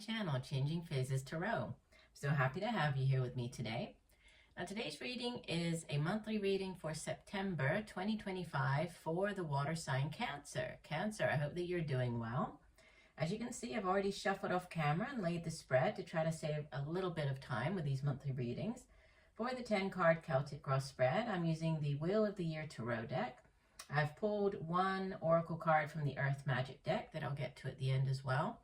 channel, Changing Phases Tarot. So happy to have you here with me today. Now today's reading is a monthly reading for September 2025 for the water sign Cancer. Cancer, I hope that you're doing well. As you can see, I've already shuffled off camera and laid the spread to try to save a little bit of time with these monthly readings. For the 10-card Celtic Cross spread, I'm using the Wheel of the Year Tarot deck. I've pulled one oracle card from the Earth Magic deck that I'll get to at the end as well.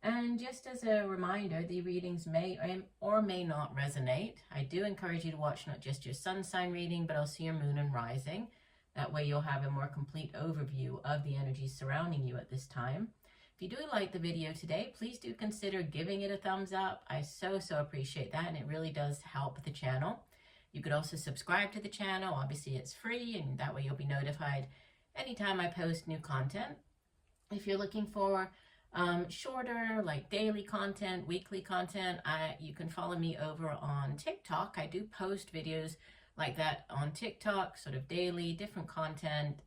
And just as a reminder, the readings may or may not resonate. I do encourage you to watch not just your sun sign reading, but also your moon and rising. That way you'll have a more complete overview of the energies surrounding you at this time. If you do like the video today, please do consider giving it a thumbs up. I so appreciate that, and it really does help the channel. You could also subscribe to the channel. Obviously it's free, and that way you'll be notified anytime I post new content. If you're looking for shorter, like daily content, weekly content, you can follow me over on TikTok. I do post videos like that on TikTok, sort of daily, different content,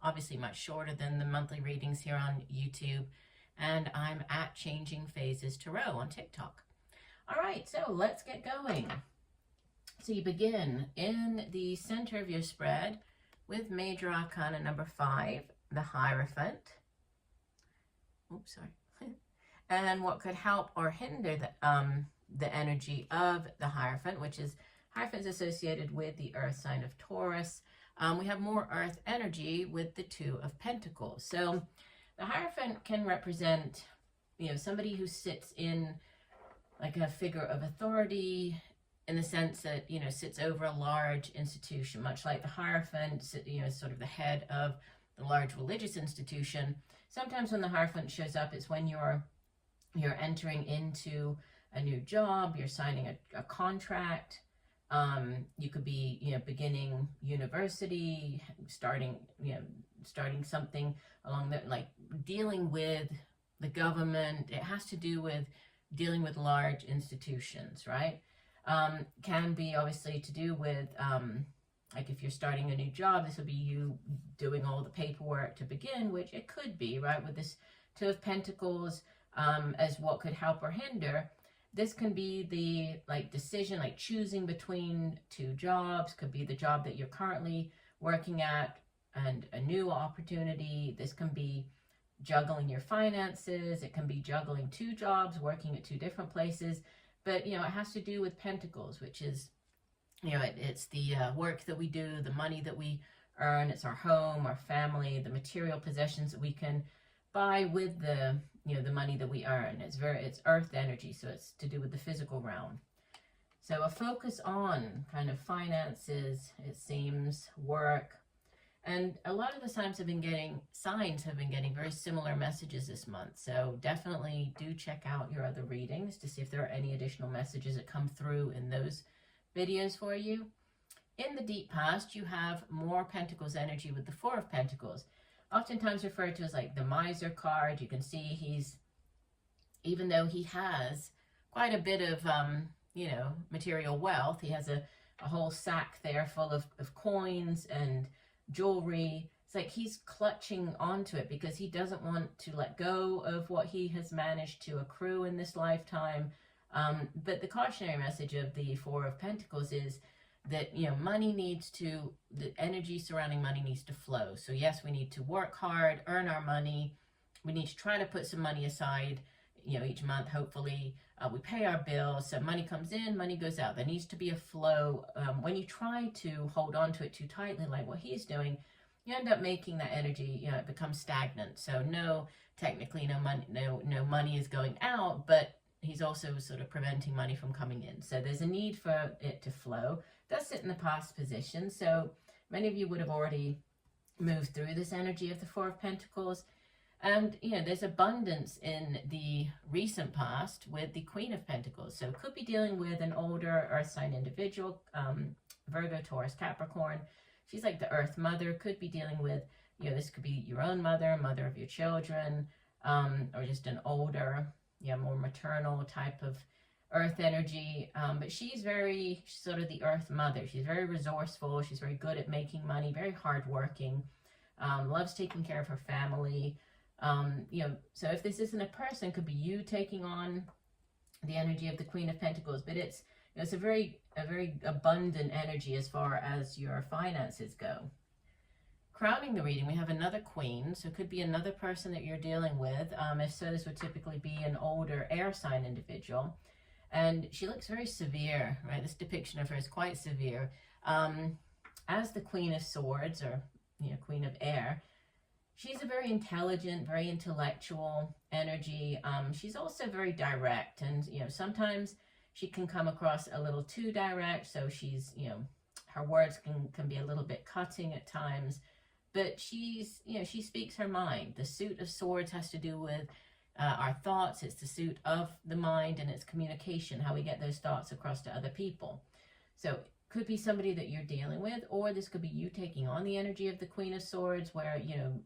obviously much shorter than the monthly readings here on YouTube. And I'm at Changing Phases Tarot on TikTok. All right, so let's get going. So you begin in the center of your spread with Major Arcana number 5, the Hierophant. Oops, sorry. And what could help or hinder the energy of the Hierophant, which is Hierophant's associated with the earth sign of Taurus. We have more earth energy with the 2 of Pentacles. So the Hierophant can represent, somebody who sits in like a figure of authority, in the sense that, sits over a large institution, much like the Hierophant, sort of the head of the large religious institution. Sometimes when the Hierophant shows up, it's when you're entering into a new job, you're signing a contract. You could be, beginning university, starting something along that, like dealing with the government. It has to do with dealing with large institutions, right? Can be obviously to do with, like if you're starting a new job, this will be you doing all the paperwork to begin, which it could be, right? With this 2 of Pentacles, as what could help or hinder. This can be the decision, like choosing between 2 jobs, could be the job that you're currently working at and a new opportunity. This can be juggling your finances. It can be juggling 2 jobs, working at 2 different places. But, it has to do with Pentacles, which is, it's the work that we do, the money that we earn. It's our home, our family, the material possessions that we can buy with the, the money that we earn. It's earth energy, so it's to do with the physical realm. So a focus on kind of finances, it seems, work. And a lot of the signs have been getting very similar messages this month. So definitely do check out your other readings to see if there are any additional messages that come through in those videos for you. In the deep past, you have more Pentacles energy with the 4 of Pentacles, oftentimes referred to as like the Miser card. You can see even though he has quite a bit of, material wealth, he has a whole sack there full of coins and jewelry. It's like he's clutching onto it because he doesn't want to let go of what he has managed to accrue in this lifetime. But the cautionary message of the 4 of Pentacles is that, the energy surrounding money needs to flow. So yes, we need to work hard, earn our money. We need to try to put some money aside, each month, hopefully. We pay our bills, so money comes in, money goes out. There needs to be a flow. When you try to hold on to it too tightly, like what he's doing, you end up making that energy, it becomes stagnant. So technically no money is going out, but he's also sort of preventing money from coming in. So there's a need for it to flow. It does sit in the past position. So many of you would have already moved through this energy of the 4 of Pentacles. And, there's abundance in the recent past with the Queen of Pentacles. So could be dealing with an older earth sign individual, Virgo, Taurus, Capricorn. She's like the earth mother. Could be dealing with, this could be your own mother of your children, or just an older, more maternal type of earth energy. But she's sort of the earth mother. She's very resourceful. She's very good at making money, very hardworking, loves taking care of her family. So if this isn't a person, it could be you taking on the energy of the Queen of Pentacles, but it's a very abundant energy as far as your finances go. Crowning the reading, we have another queen, so it could be another person that you're dealing with. If so, this would typically be an older air sign individual. And she looks very severe, right? This depiction of her is quite severe. As the Queen of Swords, or Queen of Air, she's a very intelligent, very intellectual energy. She's also very direct, and sometimes she can come across a little too direct. So she's her words can be a little bit cutting at times. But she speaks her mind. The suit of swords has to do with our thoughts. It's the suit of the mind, and it's communication, how we get those thoughts across to other people. So it could be somebody that you're dealing with, or this could be you taking on the energy of the Queen of Swords, where,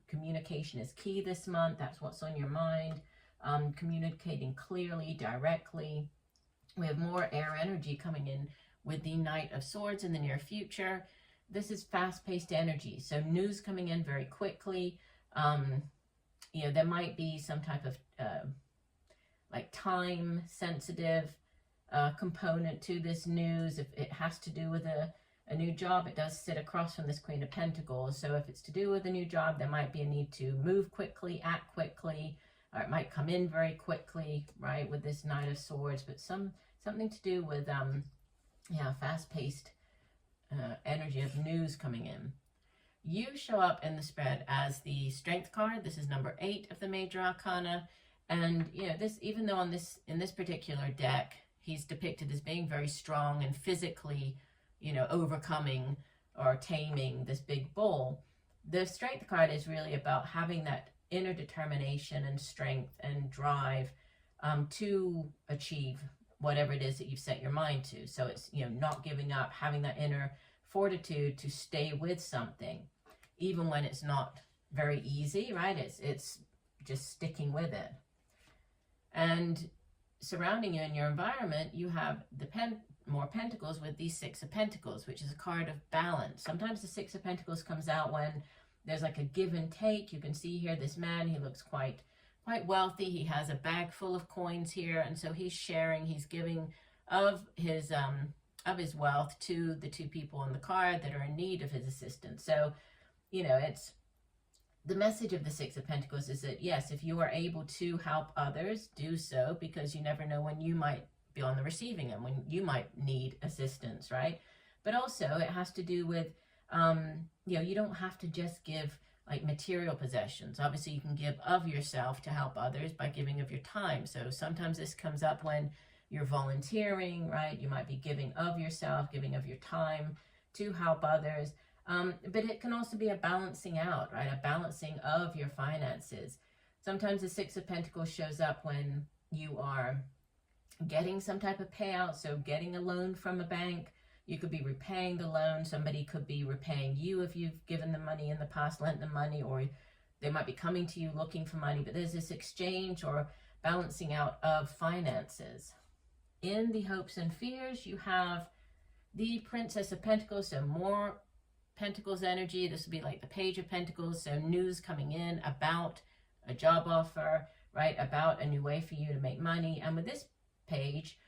communication is key this month. That's what's on your mind. Communicating clearly, directly. We have more air energy coming in with the Knight of Swords in the near future. This is fast-paced energy, so news coming in very quickly. There might be some type of like time-sensitive component to this news. If it has to do with a new job, it does sit across from this Queen of Pentacles. So if it's to do with a new job, there might be a need to move quickly, act quickly, or it might come in very quickly, right, with this Knight of Swords. But something to do with fast-paced energy of news coming in. You show up in the spread as the Strength card. This is number 8 of the Major Arcana. And, this, even though in this particular deck, he's depicted as being very strong and physically, overcoming or taming this big bull, the Strength card is really about having that inner determination and strength and drive to achieve whatever it is that you've set your mind to. So it's, not giving up, having that inner fortitude to stay with something, even when it's not very easy, right? It's just sticking with it. And surrounding you in your environment, you have the more pentacles with the Six of Pentacles, which is a card of balance. Sometimes the Six of Pentacles comes out when there's like a give and take. You can see here this man, he looks quite wealthy. He has a bag full of coins here, and so he's sharing, he's giving of his wealth to the two people on the card that are in need of his assistance. So, it's the message of the Six of Pentacles is that, yes, if you are able to help others, do so, because you never know when you might be on the receiving end, when you might need assistance, right? But also it has to do with, you don't have to just give like material possessions. Obviously, you can give of yourself to help others by giving of your time. So sometimes this comes up when you're volunteering, right? You might be giving of yourself, giving of your time to help others. But it can also be a balancing out, right? A balancing of your finances. Sometimes the Six of Pentacles shows up when you are getting some type of payout. So getting a loan from a bank, you could be repaying the loan. Somebody could be repaying you if you've given them money in the past, lent them money, or they might be coming to you looking for money. But there's this exchange or balancing out of finances. In the hopes and fears, you have the Princess of Pentacles, so more Pentacles energy. This would be like the Page of Pentacles, so news coming in about a job offer, right? About a new way for you to make money. And with this page,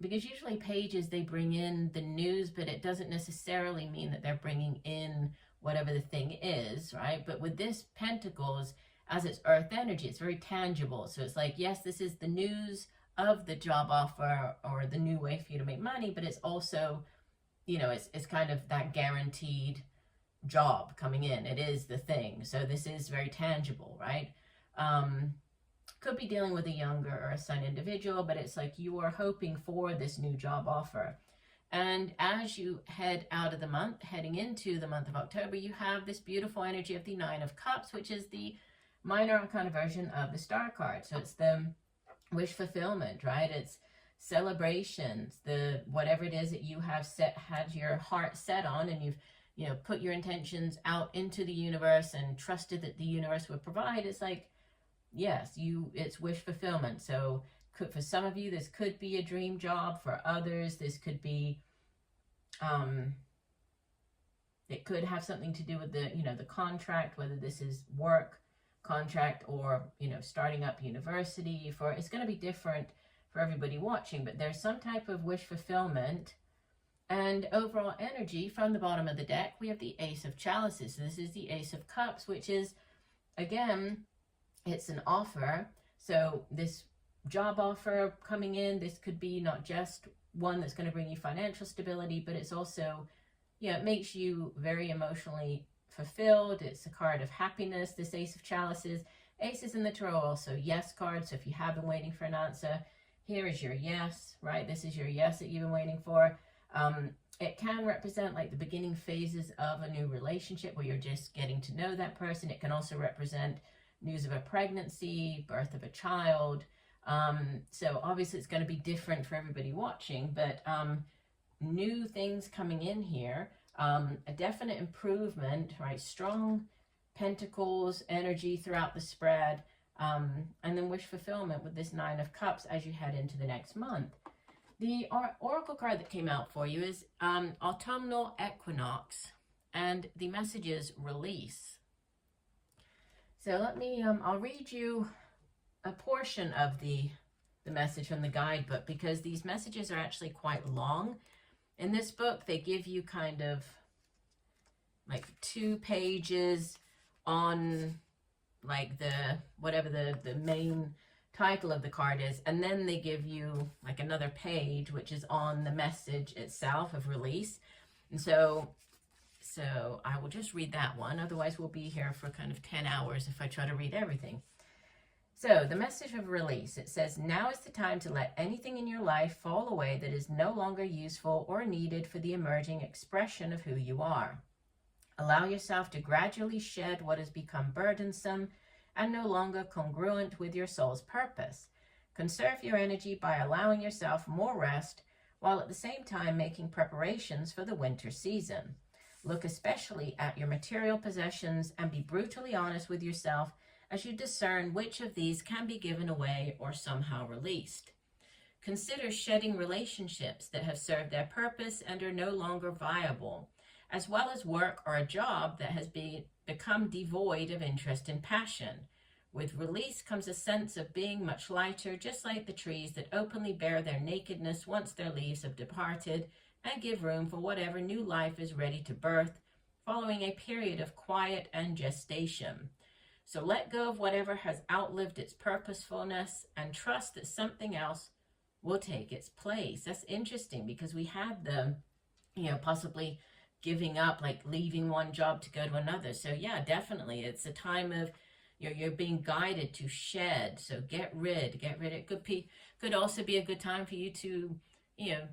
because usually pages, they bring in the news, but it doesn't necessarily mean that they're bringing in whatever the thing is, right? But with this Pentacles, as it's earth energy, it's very tangible. So it's like, yes, this is the news of the job offer or the new way for you to make money, but it's also, it's kind of that guaranteed job coming in. It is the thing. So this is very tangible, right? Could be dealing with a younger or a son individual, but it's like you are hoping for this new job offer. And as you head out of the month, heading into the month of October, you have this beautiful energy of the Nine of Cups, which is the minor arcana version of the Star card. So it's the wish fulfillment, right? It's celebrations, the whatever it is that you have had your heart set on, and you've put your intentions out into the universe and trusted that the universe would provide. It's like, yes, it's wish fulfillment. So for some of you, this could be a dream job. For others, this could be, it could have something to do with the contract, whether this is work, contract or, you know, starting up university. It's going to be different for everybody watching, but there's some type of wish fulfillment and overall energy. From the bottom of the deck, we have the Ace of Chalices. This is the Ace of Cups, which is, again, it's an offer. So this job offer coming in, this could be not just one that's going to bring you financial stability, but it's also, yeah, it makes you very emotionally fulfilled. It's a card of happiness, this Ace of Chalices. Aces in the Tarot also yes cards. So if you have been waiting for an answer, here is your yes, right? This is your yes that you've been waiting for. It can represent like the beginning phases of a new relationship where you're just getting to know that person. It can also represent news of a pregnancy, birth of a child. So obviously it's going to be different for everybody watching, but new things coming in here, a definite improvement, right? Strong pentacles energy throughout the spread, and then wish fulfillment with this Nine of Cups as you head into the next month. The oracle card that came out for you is autumnal equinox, and the message is release. So let me, I'll read you a portion of the message from the guidebook, because these messages are actually quite long. In this book, they give you kind of like 2 pages on like whatever the main title of the card is, and then they give you like another page which is on the message itself of release. And so I will just read that one, otherwise we'll be here for kind of 10 hours if I try to read everything. So the message of release, it says, now is the time to let anything in your life fall away that is no longer useful or needed for the emerging expression of who you are. Allow yourself to gradually shed what has become burdensome and no longer congruent with your soul's purpose. Conserve your energy by allowing yourself more rest, while at the same time making preparations for the winter season. Look especially at your material possessions and be brutally honest with yourself as you discern which of these can be given away or somehow released. Consider shedding relationships that have served their purpose and are no longer viable, as well as work or a job that has become devoid of interest and passion. With release comes a sense of being much lighter, just like the trees that openly bear their nakedness once their leaves have departed, and give room for whatever new life is ready to birth, following a period of quiet and gestation. So let go of whatever has outlived its purposefulness and trust that something else will take its place. That's interesting, because we had the, possibly giving up, like leaving one job to go to another. So yeah, definitely it's a time of you're being guided to shed. So get rid. It could also be a good time for you to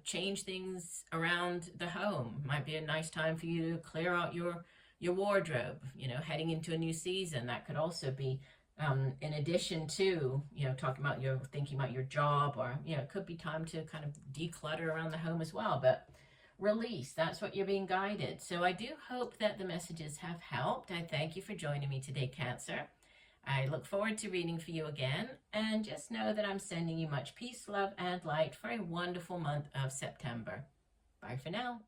change things around the home. Might be a nice time for you to clear out your wardrobe, heading into a new season. That could also be in addition to thinking about your job, or it could be time to kind of declutter around the home as well. But release, that's what you're being guided. So I do hope that the messages have helped. I thank you for joining me today, Cancer. I look forward to reading for you again, and just know that I'm sending you much peace, love, and light for a wonderful month of September. Bye for now.